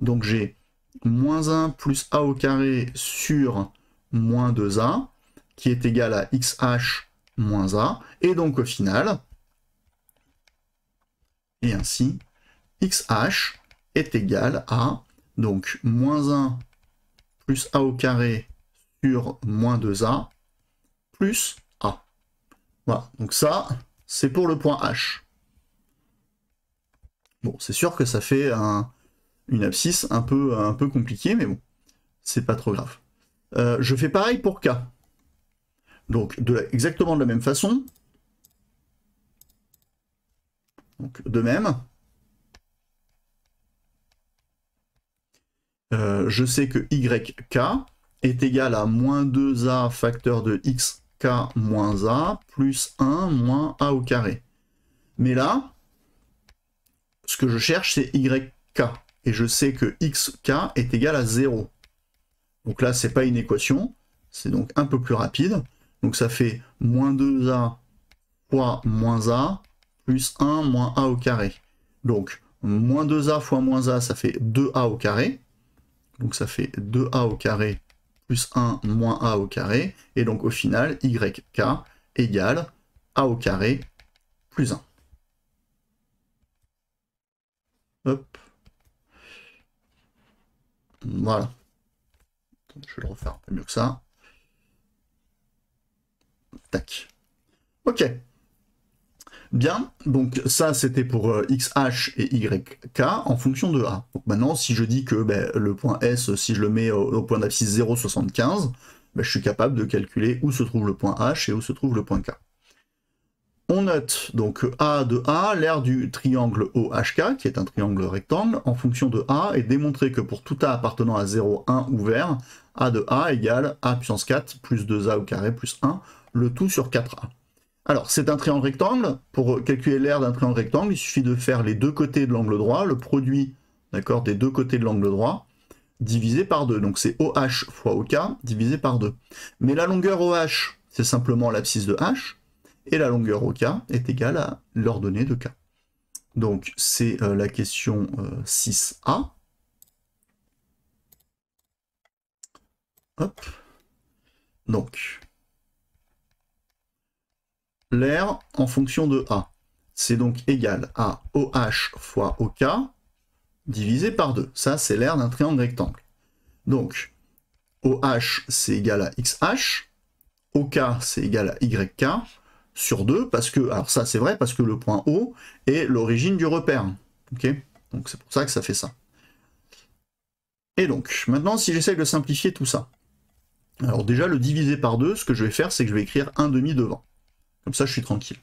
Donc j'ai moins 1 plus A au carré sur moins 2A, qui est égal à XH moins A, et donc au final, et ainsi, XH est égal à, donc, moins 1 plus A au carré sur moins 2A, plus A. Voilà, donc ça, c'est pour le point H. Bon, c'est sûr que ça fait une abscisse un peu compliquée, mais bon, c'est pas trop grave. Je fais pareil pour K. Donc, exactement de la même façon. Donc, de même. Je sais que YK est égal à moins 2A facteur de XK moins A plus 1 moins A au carré. Mais là, ce que je cherche, c'est YK. Et je sais que XK est égal à 0. Donc là, c'est pas une équation, c'est donc un peu plus rapide. Donc ça fait moins 2a fois moins a plus 1 moins a au carré. Donc moins 2a fois moins a, ça fait 2a au carré. Donc ça fait 2a au carré plus 1 moins a au carré. Et donc au final, yk égale a au carré plus 1. Hop. Voilà. Je vais le refaire un peu mieux que ça. Tac. Ok. Bien, donc ça c'était pour xh et yk en fonction de a. Donc maintenant, si je dis que le point S, si je le mets au point d'abscisse 0,75, je suis capable de calculer où se trouve le point h et où se trouve le point k. On note donc a de a, l'aire du triangle OHK, qui est un triangle rectangle, en fonction de a, et démontrer que pour tout a appartenant à 0, 1 ouvert, a de a égale a puissance 4 plus 2a au carré plus 1, le tout sur 4a. Alors, c'est un triangle rectangle. Pour calculer l'aire d'un triangle rectangle, il suffit de faire les deux côtés de l'angle droit, le produit des deux côtés de l'angle droit, divisé par 2. Donc c'est OH fois OK divisé par 2. Mais la longueur OH, c'est simplement l'abscisse de H, et la longueur OK est égale à l'ordonnée de K. Donc c'est la question 6a. Hop. Donc, l'aire en fonction de A. C'est donc égal à OH fois OK divisé par 2. Ça, c'est l'aire d'un triangle rectangle. Donc, OH, c'est égal à XH. OK, c'est égal à YK sur 2, parce que, alors ça, c'est vrai, parce que le point O est l'origine du repère. Ok, donc, c'est pour ça que ça fait ça. Et donc, maintenant, si j'essaye de simplifier tout ça. Alors déjà, le diviser par 2, ce que je vais faire, c'est que je vais écrire 1,5 devant. Comme ça, je suis tranquille.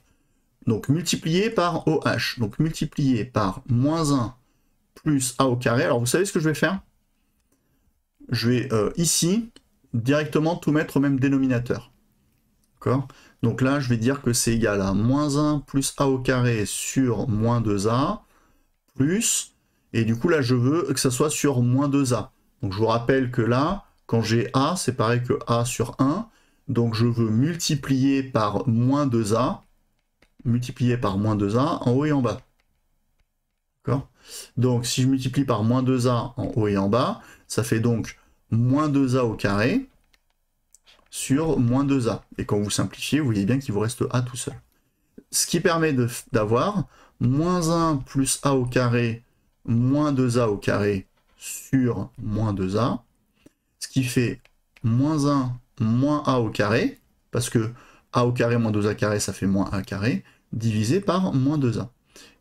Donc, multiplié par OH. Donc, multiplié par moins 1 plus A au carré. Alors, vous savez ce que je vais faire? Je vais ici, directement tout mettre au même dénominateur. D'accord? Donc là, je vais dire que c'est égal à moins 1 plus A au carré sur moins 2A, plus, et du coup, là, je veux que ça soit sur moins 2A. Donc, je vous rappelle que là, quand j'ai A, c'est pareil que A sur 1. Donc, je veux multiplier par moins 2A, en haut et en bas. D'accord? Donc, si je multiplie par moins 2A en haut et en bas, ça fait donc moins 2A au carré sur moins 2A. Et quand vous simplifiez, vous voyez bien qu'il vous reste A tout seul. Ce qui permet d'avoir moins 1 plus A au carré moins 2A au carré sur moins 2A, ce qui fait moins 1 moins A au carré, parce que A au carré moins 2A carré, ça fait moins A carré, divisé par moins 2A.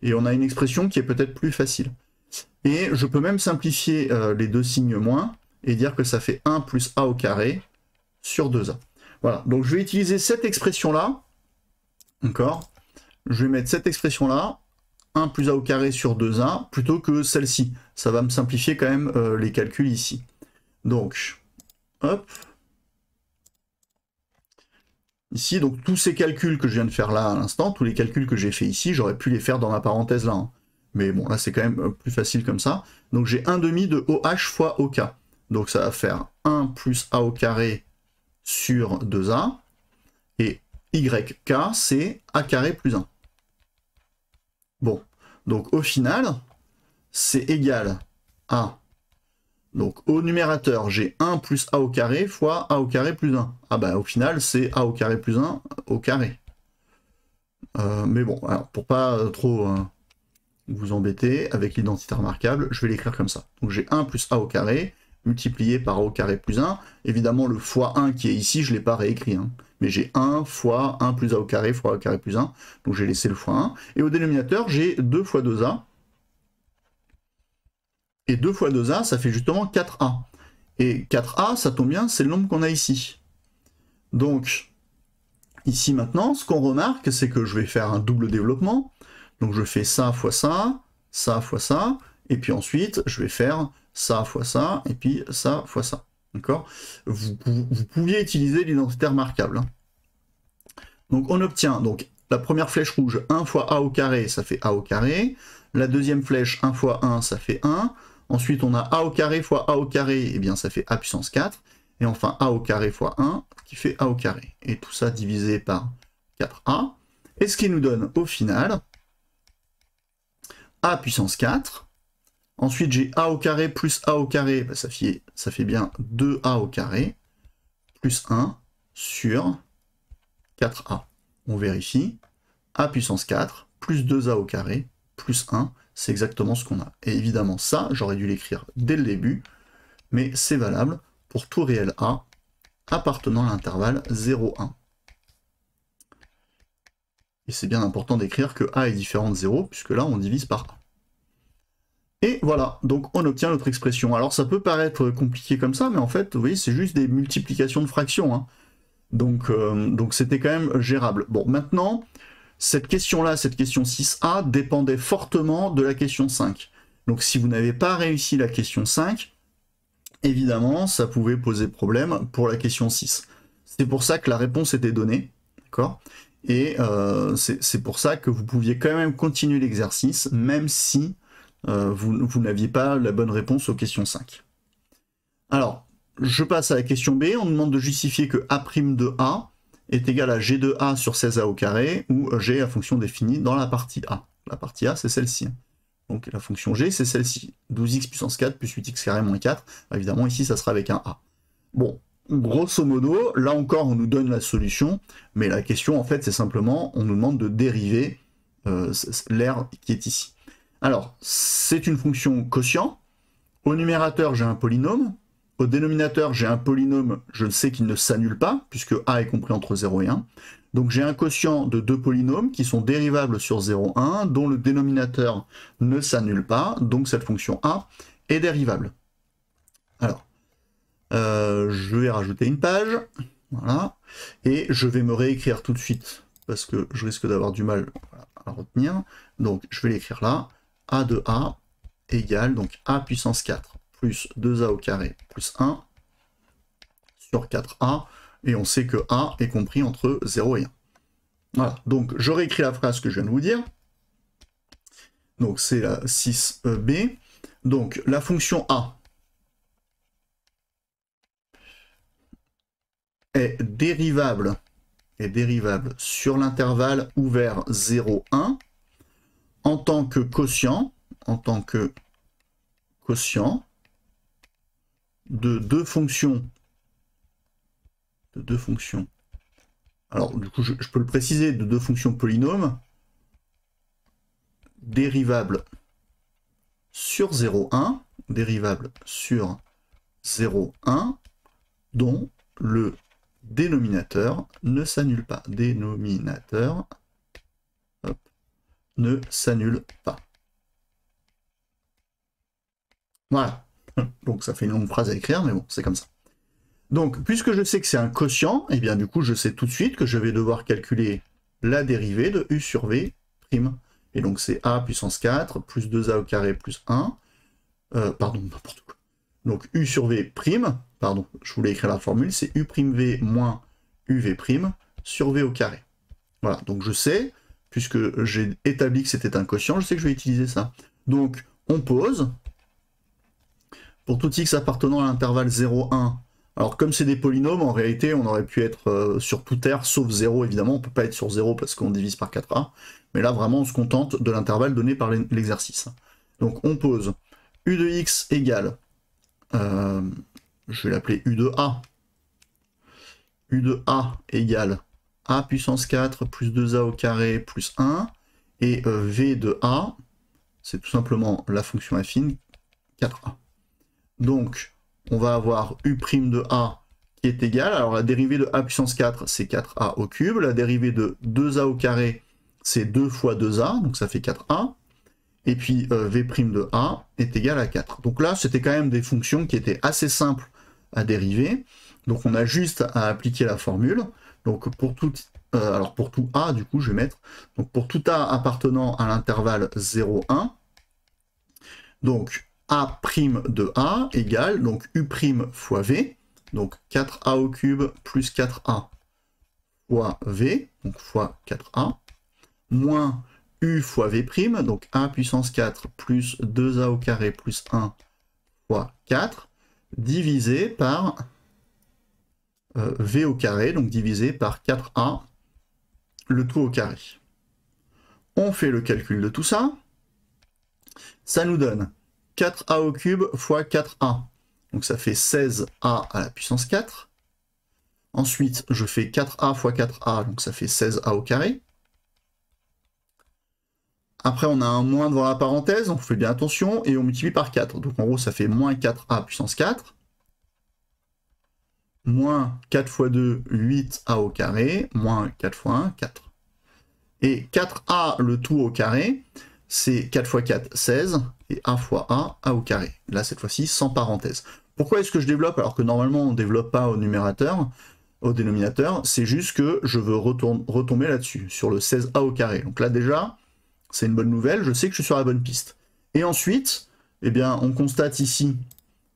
Et on a une expression qui est peut-être plus facile. Et je peux même simplifier les deux signes moins, et dire que ça fait 1 plus A au carré sur 2A. Voilà, donc je vais utiliser cette expression-là, d'accord? Je vais mettre cette expression-là, 1 plus A au carré sur 2A, plutôt que celle-ci. Ça va me simplifier quand même les calculs ici. Donc, hop. Ici, donc tous ces calculs que je viens de faire là à l'instant, tous les calculs que j'ai fait ici, j'aurais pu les faire dans ma parenthèse là. Hein. Mais bon, là c'est quand même plus facile comme ça. Donc j'ai 1,5 de OH fois OK. Donc ça va faire 1 plus A au carré sur 2A. Et YK, c'est A carré plus 1. Bon, donc au final, c'est égal à... Donc au numérateur, j'ai 1 plus A au carré fois A au carré plus 1. Ah bah au final, c'est A au carré plus 1 au carré. Mais bon, alors, pour pas trop vous embêter avec l'identité remarquable, je vais l'écrire comme ça. Donc j'ai 1 plus A au carré multiplié par A au carré plus 1. Évidemment, le fois 1 qui est ici, je ne l'ai pas réécrit. Hein. Mais j'ai 1 fois 1 plus A au carré fois A au carré plus 1. Donc j'ai laissé le fois 1. Et au dénominateur, j'ai 2 fois 2A. Et 2 fois 2A, ça fait justement 4A. Et 4A, ça tombe bien, c'est le nombre qu'on a ici. Donc, ici maintenant, ce qu'on remarque, c'est que je vais faire un double développement. Donc je fais ça fois ça, ça fois ça, et puis ensuite, je vais faire ça fois ça, et puis ça fois ça. D'accord? Vous pouviez utiliser l'identité remarquable. Hein. Donc on obtient donc la première flèche rouge, 1 fois A au carré, ça fait A au carré. La deuxième flèche, 1 fois 1, ça fait 1. Ensuite, on a a au carré fois a au carré, et bien ça fait a puissance 4. Et enfin, a au carré fois 1, qui fait a au carré. Et tout ça divisé par 4a. Et ce qui nous donne au final a puissance 4. Ensuite, j'ai a au carré plus a au carré, bah, ça fait bien 2a au carré, plus 1 sur 4a. On vérifie. A puissance 4 plus 2a au carré plus 1, c'est exactement ce qu'on a. Et évidemment, ça, j'aurais dû l'écrire dès le début, mais c'est valable pour tout réel a appartenant à l'intervalle 0,1. Et c'est bien important d'écrire que a est différent de 0, puisque là, on divise par a. Et voilà, donc on obtient notre expression. Alors ça peut paraître compliqué comme ça, mais en fait, vous voyez, c'est juste des multiplications de fractions. Hein. Donc c'était quand même gérable. Bon, maintenant, cette question-là, cette question 6a, dépendait fortement de la question 5. Donc si vous n'avez pas réussi la question 5, évidemment, ça pouvait poser problème pour la question 6. C'est pour ça que la réponse était donnée, d'accord ? Et c'est pour ça que vous pouviez quand même continuer l'exercice, même si vous n'aviez pas la bonne réponse aux questions 5. Alors, je passe à la question B. On nous demande de justifier que A' de A est égal à G de A sur 16A au carré, où G est la fonction définie dans la partie A. La partie A, c'est celle-ci. Donc la fonction G, c'est celle-ci. 12x puissance 4 plus 8x carré moins 4. Évidemment, ici, ça sera avec un A. Bon, grosso modo, là encore, on nous donne la solution, mais la question, en fait, c'est simplement, on nous demande de dériver l'air qui est ici. Alors, c'est une fonction quotient. Au numérateur, j'ai un polynôme. Au dénominateur, j'ai un polynôme, je sais qu'il ne s'annule pas, puisque a est compris entre 0 et 1. Donc j'ai un quotient de deux polynômes qui sont dérivables sur 0,1, dont le dénominateur ne s'annule pas, donc cette fonction a est dérivable. Alors, je vais rajouter une page, voilà, et je vais me réécrire tout de suite, parce que je risque d'avoir du mal à retenir. Donc je vais l'écrire là, a de a égale donc a puissance 4 plus 2a au carré plus 1 sur 4a, et on sait que a est compris entre 0 et 1. Voilà, donc je réécris la phrase que je viens de vous dire. Donc c'est la 6b. Donc la fonction a est dérivable sur l'intervalle ouvert 0, 1 en tant que quotient, de deux fonctions. Alors, du coup, je peux le préciser, de deux fonctions polynômes dérivables sur 0,1, dont le dénominateur ne s'annule pas. Dénominateur ne s'annule pas. Voilà. Donc ça fait une longue phrase à écrire, mais bon, c'est comme ça. Donc, puisque je sais que c'est un quotient, et bien du coup, je sais tout de suite que je vais devoir calculer la dérivée de u sur v'. Et donc c'est a puissance 4 plus 2a au carré plus 1. Pardon, n'importe quoi. Donc u sur v', pardon, je voulais écrire la formule, c'est u'v moins uv' sur v au carré. Voilà, donc je sais, puisque j'ai établi que c'était un quotient, je sais que je vais utiliser ça. Donc, on pose. Pour tout x appartenant à l'intervalle 0, 1, alors comme c'est des polynômes, en réalité, on aurait pu être sur tout R, sauf 0, évidemment, on ne peut pas être sur 0 parce qu'on divise par 4a, mais là, vraiment, on se contente de l'intervalle donné par l'exercice. Donc, on pose u de x égale, je vais l'appeler u de a, égale a puissance 4 plus 2a au carré plus 1, et v de a, c'est tout simplement la fonction affine 4a. Donc, on va avoir u' de a qui est égal, alors la dérivée de a puissance 4, c'est 4a au cube, la dérivée de 2a au carré, c'est 2 fois 2a, donc ça fait 4a, et puis v' de a est égal à 4. Donc là, c'était quand même des fonctions qui étaient assez simples à dériver, donc on a juste à appliquer la formule. Donc pour tout, pour tout a, du coup, je vais mettre, donc pour tout a appartenant à l'intervalle 0, 1, donc a' de a égale, donc u' fois v, donc 4a au cube plus 4a fois v, donc fois 4a, moins u fois v', donc a puissance 4 plus 2a au carré plus 1 fois 4 divisé par V au carré, donc divisé par 4A, le tout au carré. On fait le calcul de tout ça. Ça nous donne 4A au cube fois 4A. Donc ça fait 16A à la puissance 4. Ensuite, je fais 4A fois 4A, donc ça fait 16A au carré. Après, on a un moins devant la parenthèse, on fait bien attention, et on multiplie par 4. Donc en gros, ça fait moins 4A puissance 4. Moins 4 fois 2, 8A au carré, moins 4 fois 1, 4. Et 4A, le tout au carré, c'est 4 fois 4, 16, et A fois A au carré. Là, cette fois-ci, sans parenthèse. Pourquoi est-ce que je développe, alors que normalement, on ne développe pas au numérateur, au dénominateur? C'est juste que je veux retomber là-dessus, sur le 16A au carré. Donc là, déjà, c'est une bonne nouvelle, je sais que je suis sur la bonne piste. Et ensuite, eh bien, on constate ici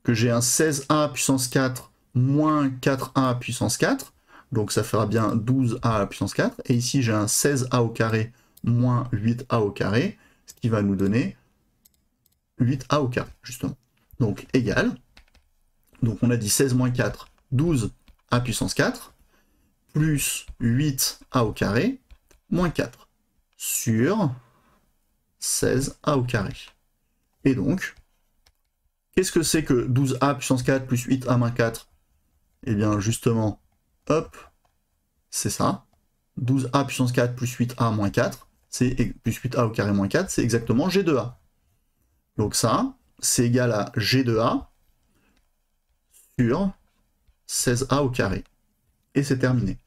que j'ai un 16A puissance 4 moins 4A puissance 4, donc ça fera bien 12A à la puissance 4, et ici j'ai un 16A au carré moins 8A au carré, ce qui va nous donner 8A au carré, justement. Donc égal, donc on a dit 16 moins 4, 12A puissance 4, plus 8A au carré, moins 4, sur 16A au carré. Et donc, qu'est-ce que c'est que 12A puissance 4 plus 8A moins 4? Eh bien, justement, hop, c'est ça. 12A puissance 4 plus 8A moins 4, plus 8A au carré moins 4, c'est exactement G de A. Donc ça, c'est égal à G de A sur 16A au carré. Et c'est terminé.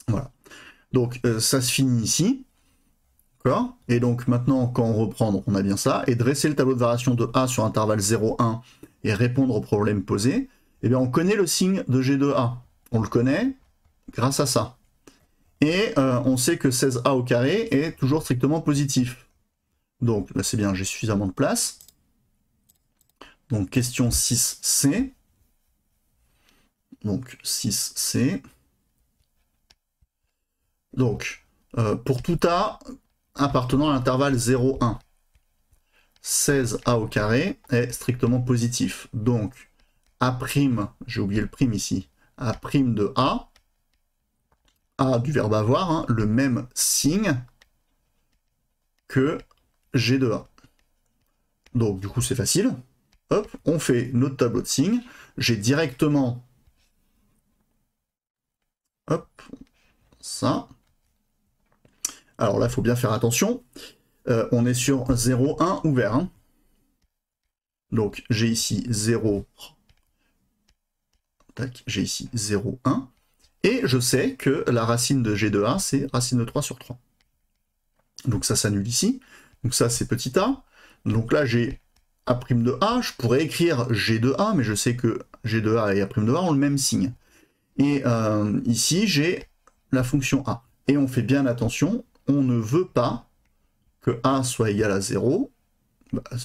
Voilà. Donc ça se finit ici. D'accord. Et donc maintenant, quand on reprend, on a bien ça. Et dresser le tableau de variation de A sur intervalle 0,1 et répondre au problème posé, eh bien on connaît le signe de G de A. On le connaît grâce à ça. Et on sait que 16A au carré est toujours strictement positif. Donc là c'est bien, j'ai suffisamment de place. Donc question 6C. Donc 6C. Donc pour tout A appartenant à l'intervalle 0,1, 16A au carré est strictement positif. Donc A', j'ai oublié le prime ici, A' de A du verbe avoir, hein, le même signe que G de A. Donc du coup c'est facile. Hop, on fait notre tableau de signes. J'ai directement, hop, ça. Alors là, il faut bien faire attention. On est sur 0,1 ouvert. Hein. Donc j'ai ici 0. Tac, j'ai ici 0,1. Et je sais que la racine de G de A, c'est racine de 3 sur 3. Donc ça s'annule ici. Donc ça, c'est petit a. Donc là, j'ai A' de A. Je pourrais écrire G de A, mais je sais que G de A et A' de A ont le même signe. Et ici, j'ai la fonction A. Et on fait bien attention, on ne veut pas que A soit égal à 0.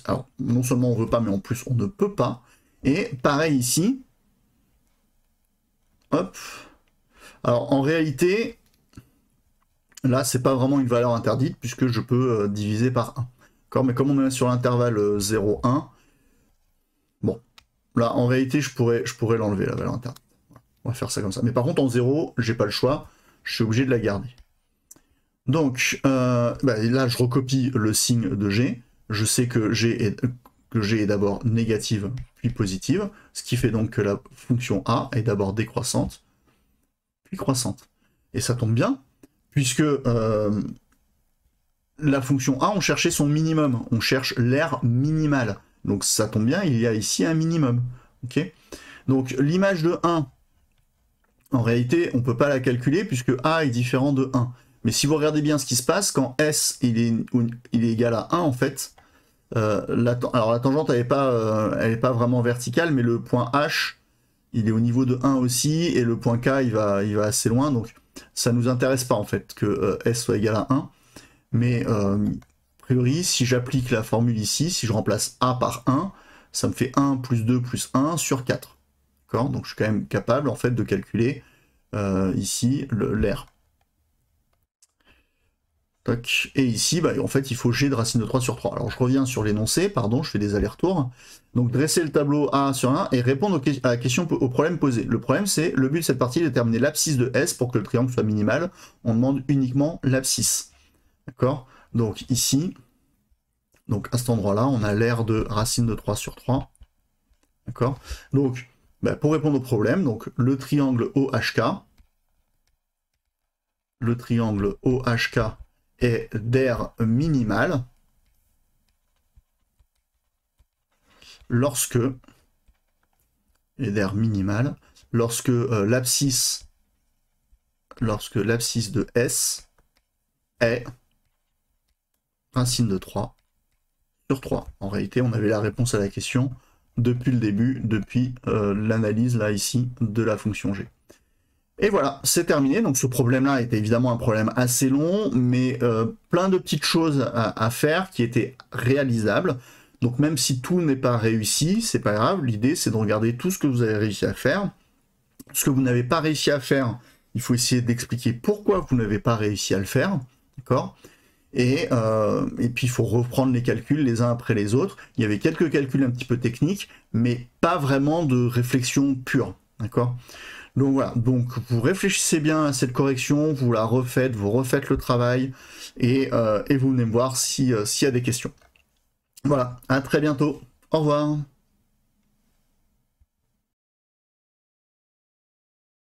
Alors, non seulement on ne veut pas, mais en plus, on ne peut pas. Et pareil ici. Hop. Alors, en réalité, là, c'est pas vraiment une valeur interdite, puisque je peux diviser par 1. Mais comme on est sur l'intervalle 0,1, bon, là, en réalité, je pourrais l'enlever, la valeur interdite. On va faire ça comme ça. Mais par contre, en 0, j'ai pas le choix, je suis obligé de la garder. Donc, là, je recopie le signe de G. Je sais que G est d'abord négative, puis positive, ce qui fait donc que la fonction A est d'abord décroissante, puis croissante. Et ça tombe bien, puisque la fonction A, on cherchait son minimum, on cherche l'aire minimale. Donc ça tombe bien, il y a ici un minimum. Okay, donc l'image de 1, en réalité, on ne peut pas la calculer, puisque A est différent de 1. Mais si vous regardez bien ce qui se passe, quand S il est égal à 1, en fait, alors la tangente, elle n'est pas vraiment verticale, mais le point H, il est au niveau de 1 aussi, et le point K, il va assez loin, donc ça ne nous intéresse pas, en fait, que S soit égal à 1. Mais, a priori, si j'applique la formule ici, si je remplace A par 1, ça me fait 1 plus 2 plus 1 sur 4. D'accord ? Donc je suis quand même capable, en fait, de calculer ici l'aire. Toc. Et ici, bah, en fait, il faut g de racine de 3 sur 3. Alors je reviens sur l'énoncé, pardon, je fais des allers-retours. Donc dresser le tableau A sur 1 et répondre à la question, au problème posé. Le problème, c'est le but de cette partie est de déterminer l'abscisse de S pour que le triangle soit minimal. On demande uniquement l'abscisse. D'accord? Donc ici, donc à cet endroit-là, on a l'aire de racine de 3 sur 3. D'accord? Donc, bah, pour répondre au problème, donc le triangle OHK est d'aire minimale lorsque l'abscisse de S est racine de 3 sur 3. En réalité, on avait la réponse à la question depuis le début, depuis l'analyse là ici de la fonction g. Et voilà, c'est terminé. Donc ce problème-là était évidemment un problème assez long, mais plein de petites choses à faire qui étaient réalisables. Donc même si tout n'est pas réussi, c'est pas grave. L'idée, c'est de regarder tout ce que vous avez réussi à faire. Ce que vous n'avez pas réussi à faire, il faut essayer d'expliquer pourquoi vous n'avez pas réussi à le faire. D'accord ? Et puis il faut reprendre les calculs les uns après les autres. Il y avait quelques calculs un petit peu techniques, mais pas vraiment de réflexion pure. D'accord ? Donc voilà, donc vous réfléchissez bien à cette correction, vous la refaites, vous refaites le travail, et vous venez me voir s'il y a des questions. Voilà, à très bientôt. Au revoir.